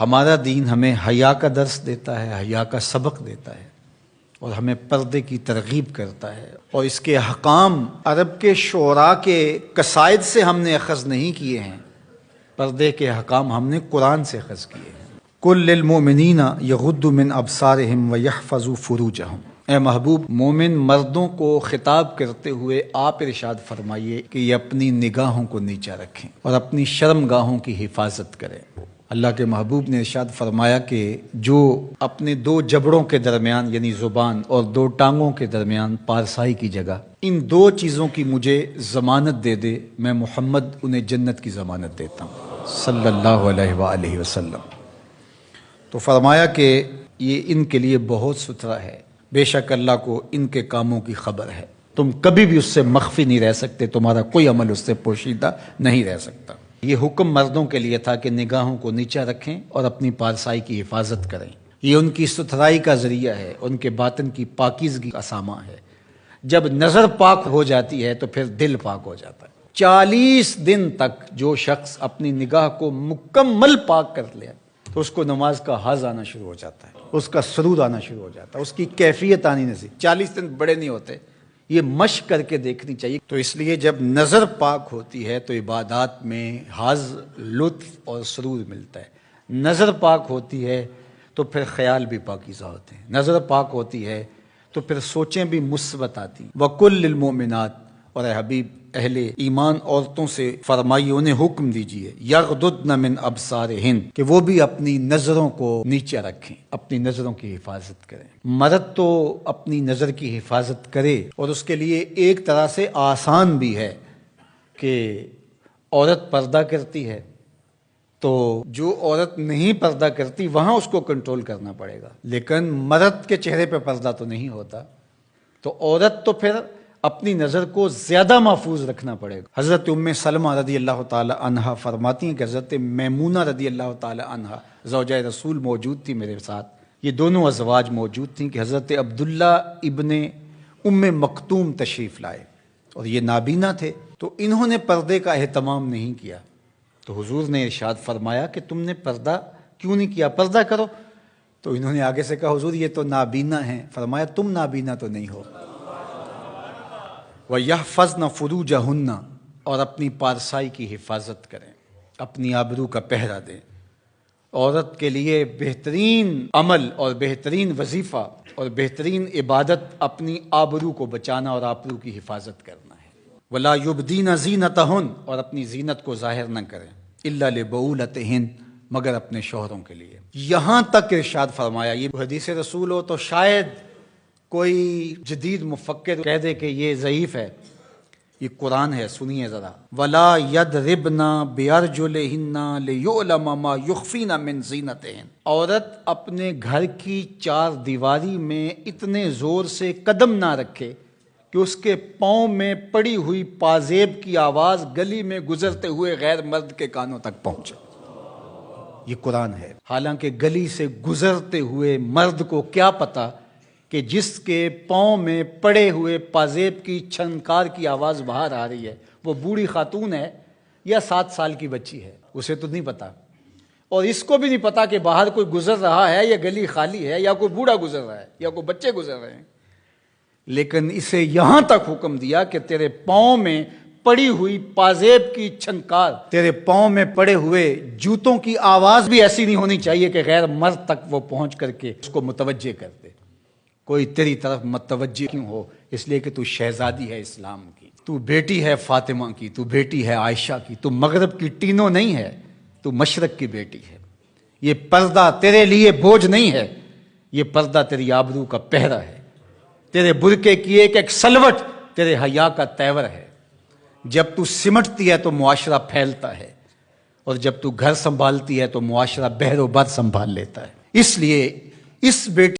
ہمارا دین ہمیں حیا کا درس دیتا ہے، حیا کا سبق دیتا ہے اور ہمیں پردے کی ترغیب کرتا ہے، اور اس کے احکام عرب کے شعراء کے قصائد سے ہم نے اخذ نہیں کیے ہیں، پردے کے احکام ہم نے قرآن سے اخذ کیے ہیں۔ قل للمؤمنین یغضوا من ابصارہم ویحفظوا فروجہم، اے محبوب مومن مردوں کو خطاب کرتے ہوئے آپ ارشاد فرمائیے کہ یہ اپنی نگاہوں کو نیچا رکھیں اور اپنی شرمگاہوں کی حفاظت کریں۔ اللہ کے محبوب نے ارشاد فرمایا کہ جو اپنے دو جبڑوں کے درمیان یعنی زبان اور دو ٹانگوں کے درمیان پارسائی کی جگہ ان دو چیزوں کی مجھے ضمانت دے دے، میں محمد انہیں جنت کی ضمانت دیتا ہوں صلی اللہ علیہ وآلہ وسلم۔ تو فرمایا کہ یہ ان کے لیے بہت ستھرا ہے، بے شک اللہ کو ان کے کاموں کی خبر ہے، تم کبھی بھی اس سے مخفی نہیں رہ سکتے، تمہارا کوئی عمل اس سے پوشیدہ نہیں رہ سکتا۔ یہ حکم مردوں کے لیے تھا کہ نگاہوں کو نیچا رکھیں اور اپنی پارسائی کی حفاظت کریں، یہ ان کی ستھرائی کا ذریعہ ہے، ان کے باطن کی پاکیزگی کا سامان ہے۔ جب نظر پاک ہو جاتی ہے تو پھر دل پاک ہو جاتا ہے۔ 40 دن تک جو شخص اپنی نگاہ کو مکمل پاک کر لے تو اس کو نماز کا حظ آنا شروع ہو جاتا ہے، اس کا سرور آنا شروع ہو جاتا ہے، اس کی کیفیت آنی نہیں۔ 40 دن بڑے نہیں ہوتے، یہ مشق کر کے دیکھنی چاہیے۔ تو اس لیے جب نظر پاک ہوتی ہے تو عبادات میں حظ، لطف اور سرور ملتا ہے۔ نظر پاک ہوتی ہے تو پھر خیال بھی پاکیزہ ہوتے ہیں، نظر پاک ہوتی ہے تو پھر سوچیں بھی مثبت آتی ہیں۔ وَقُلْ لِلْمُؤْمِنَاتِ، اور اے حبیب اہل ایمان عورتوں سے فرمائیے، انہیں حکم دیجئے، یغضضن من ابصارہن، کہ وہ بھی اپنی نظروں کو نیچے رکھیں، اپنی نظروں کی حفاظت کریں۔ مرد تو اپنی نظر کی حفاظت کرے، اور اس کے لیے ایک طرح سے آسان بھی ہے کہ عورت پردہ کرتی ہے تو جو عورت نہیں پردہ کرتی وہاں اس کو کنٹرول کرنا پڑے گا، لیکن مرد کے چہرے پہ پردہ تو نہیں ہوتا، تو عورت تو پھر اپنی نظر کو زیادہ محفوظ رکھنا پڑے گا۔ حضرت ام سلمہ رضی اللہ تعالی عنہا فرماتی ہیں کہ حضرت میمونہ رضی اللہ تعالی عنہا زوجہ رسول موجود تھی میرے ساتھ، یہ دونوں ازواج موجود تھیں کہ حضرت عبداللہ ابن ام مکتوم تشریف لائے اور یہ نابینا تھے، تو انہوں نے پردے کا اہتمام نہیں کیا، تو حضور نے ارشاد فرمایا کہ تم نے پردہ کیوں نہیں کیا، پردہ کرو۔ تو انہوں نے آگے سے کہا حضور یہ تو نابینا ہیں، فرمایا تم نابینا تو نہیں ہو۔ وَيَحْفَظْنَ فُرُوجَهُنَّ، اور اپنی پارسائی کی حفاظت کریں، اپنی آبرو کا پہرا دیں۔ عورت کے لیے بہترین عمل اور بہترین وظیفہ اور بہترین عبادت اپنی آبرو کو بچانا اور آبرو کی حفاظت کرنا ہے۔ وَلَا يُبْدِينَ زِينَتَهُنَّ، اور اپنی زینت کو ظاہر نہ کریں، إِلَّا لِبُعُولَتِهِنَّ، مگر اپنے شوہروں کے لیے۔ یہاں تک ارشاد فرمایا، یہ حدیث رسول ہو تو شاید کوئی جدید مفکر کہہ دے کہ یہ ضعیف ہے، یہ قرآن ہے، سنیے ذرا۔ وَلَا يَضْرِبْنَ بِأَرْجُلِهِنَّ لِيُعْلَمَ مَا يُخْفِينَ مِنْ زِينَتِهِنَّ، عورت اپنے گھر کی چار دیواری میں اتنے زور سے قدم نہ رکھے کہ اس کے پاؤں میں پڑی ہوئی پازیب کی آواز گلی میں گزرتے ہوئے غیر مرد کے کانوں تک پہنچے۔ یہ قرآن ہے، حالانکہ گلی سے گزرتے ہوئے مرد کو کیا پتا کہ جس کے پاؤں میں پڑے ہوئے پازیب کی چھنکار کی آواز باہر آ رہی ہے وہ بوڑھی خاتون ہے یا 7 سال کی بچی ہے، اسے تو نہیں پتا، اور اس کو بھی نہیں پتا کہ باہر کوئی گزر رہا ہے یا گلی خالی ہے یا کوئی بوڑھا گزر رہا ہے یا کوئی بچے گزر رہے ہیں، لیکن اسے یہاں تک حکم دیا کہ تیرے پاؤں میں پڑی ہوئی پازیب کی چھنکار، تیرے پاؤں میں پڑے ہوئے جوتوں کی آواز بھی ایسی نہیں ہونی چاہیے کہ غیر مرد تک وہ پہنچ کر کے اس کو متوجہ کر دے۔ کوئی تیری طرف متوجہ کیوں ہو؟ اس لیے کہ تو شہزادی ہے اسلام کی، تو بیٹی ہے فاطمہ کی، تو بیٹی ہے عائشہ کی، تو مغرب کی ٹینوں نہیں ہے، تو مشرق کی بیٹی ہے۔ یہ پردہ تیرے لیے بوجھ نہیں ہے، یہ پردہ تیری آبرو کا پہرا ہے، تیرے برقعے کی ایک ایک سلوٹ تیرے حیا کا تیور ہے۔ جب تو سمٹتی ہے تو معاشرہ پھیلتا ہے، اور جب تو گھر سنبھالتی ہے تو معاشرہ بحر و بر سنبھال لیتا ہے۔ اس لیے اس بیٹی